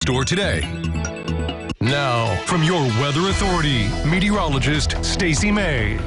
store today. Now, from your weather authority, meteorologist Stacey May.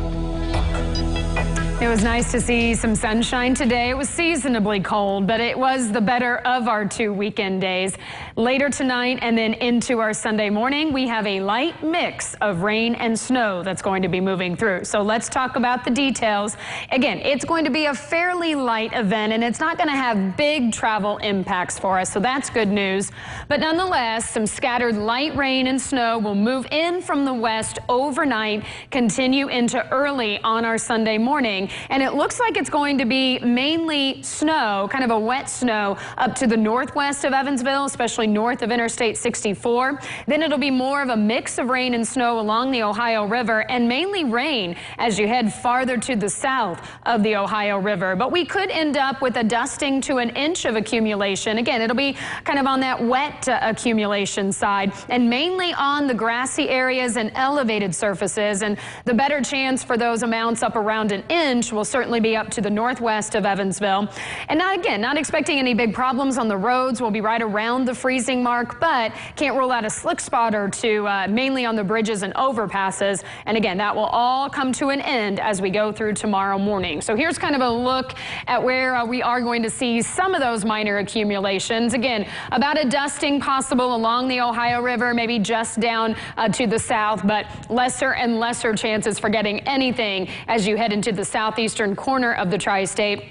It was nice to see some sunshine today. It was seasonably cold, but it was the better of our 2 weekend days. Later tonight and then into our Sunday morning, we have a light mix of rain and snow that's going to be moving through. So let's talk about the details. Again, it's going to be a fairly light event, and it's not going to have big travel impacts for us, so that's good news. But nonetheless, some scattered light rain and snow will move in from the west overnight, continue into early on our Sunday morning. And it looks like it's going to be mainly snow, kind of a wet snow, up to the northwest of Evansville, especially north of Interstate 64. Then it'll be more of a mix of rain and snow along the Ohio River, and mainly rain as you head farther to the south of the Ohio River. But we could end up with a dusting to an inch of accumulation. Again, it'll be kind of on that wet accumulation side, and mainly on the grassy areas and elevated surfaces. And the better chance for those amounts up around an inch will certainly be up to the northwest of Evansville. And not expecting any big problems on the roads. We'll be right around the freezing mark, but can't rule out a slick spot or two, mainly on the bridges and overpasses. And again, that will all come to an end as we go through tomorrow morning. So here's kind of a look at where we are going to see some of those minor accumulations. Again, about a dusting possible along the Ohio River, maybe just down to the south, but lesser and lesser chances for getting anything as you head into the southeastern corner of the tri-state.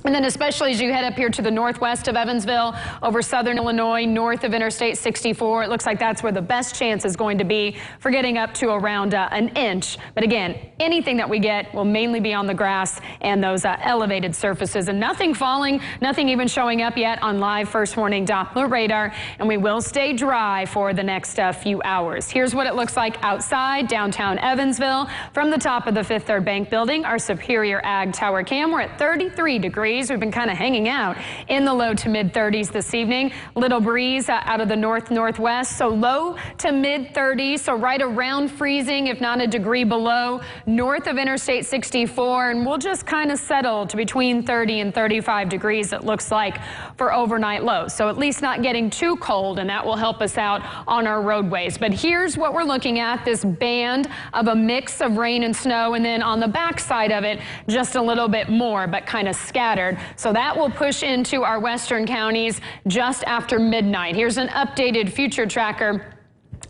And then especially as you head up here to the northwest of Evansville, over southern Illinois, north of Interstate 64, it looks like that's where the best chance is going to be for getting up to around an inch. But again, anything that we get will mainly be on the grass and those elevated surfaces, and nothing falling, nothing even showing up yet on live first warning Doppler radar. And we will stay dry for the next few hours. Here's what it looks like outside downtown Evansville from the top of the Fifth Third Bank building. Our Superior Ag Tower Cam, we're at 33 degrees. We've been kind of hanging out in the low to mid 30s this evening. Little breeze out of the northwest, so low to mid 30s, so right around freezing, if not a degree below, north of Interstate 64, and we'll just kind of settle to between 30 and 35 degrees, it looks like, for overnight lows. So at least not getting too cold, and that will help us out on our roadways. But here's what we're looking at, this band of a mix of rain and snow, and then on the back side of it, just a little bit more, but kind of scattered. So that will push into our western counties just after midnight. Here's an updated future tracker.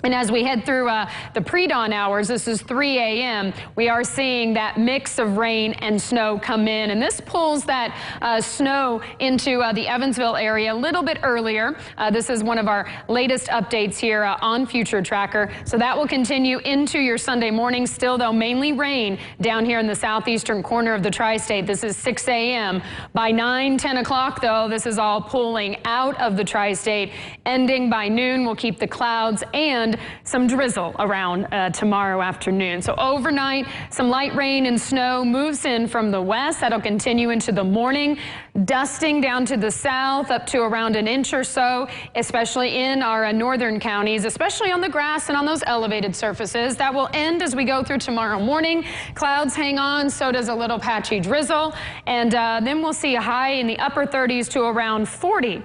And as we head through the pre-dawn hours, this is 3 a.m., we are seeing that mix of rain and snow come in. And this pulls that snow into the Evansville area a little bit earlier. This is one of our latest updates here on Future Tracker. So that will continue into your Sunday morning. Still, though, mainly rain down here in the southeastern corner of the tri-state. This is 6 a.m. By 10 o'clock, though, this is all pulling out of the tri-state. Ending by noon, we'll keep the clouds and some drizzle around tomorrow afternoon. So overnight, some light rain and snow moves in from the west. That'll continue into the morning. Dusting down to the south up to around an inch or so, especially in our northern counties, especially on the grass and on those elevated surfaces. That will end as we go through tomorrow morning. Clouds hang on, so does a little patchy drizzle. And then we'll see a high in the upper 30s to around 40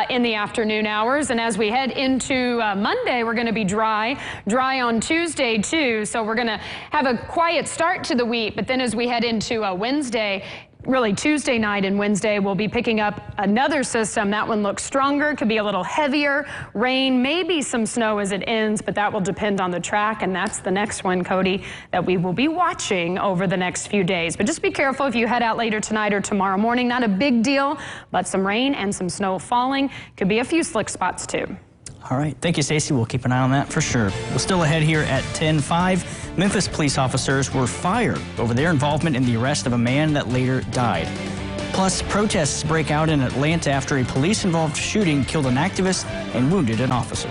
in the afternoon hours. And as we head into Monday, we're going to be dry on Tuesday too. So we're going to have a quiet start to the week, but then as we head into Wednesday, really Tuesday night and Wednesday, we'll be picking up another system. That one looks stronger, could be a little heavier. Rain, maybe some snow as it ends, but that will depend on the track. And that's the next one, Cody, that we will be watching over the next few days. But just be careful if you head out later tonight or tomorrow morning. Not a big deal, but some rain and some snow falling. Could be a few slick spots too. All right. Thank you, Stacey. We'll keep an eye on that for sure. We're still ahead here at 10:05. Memphis police officers were fired over their involvement in the arrest of a man that later died. Plus, protests break out in Atlanta after a police-involved shooting killed an activist and wounded an officer.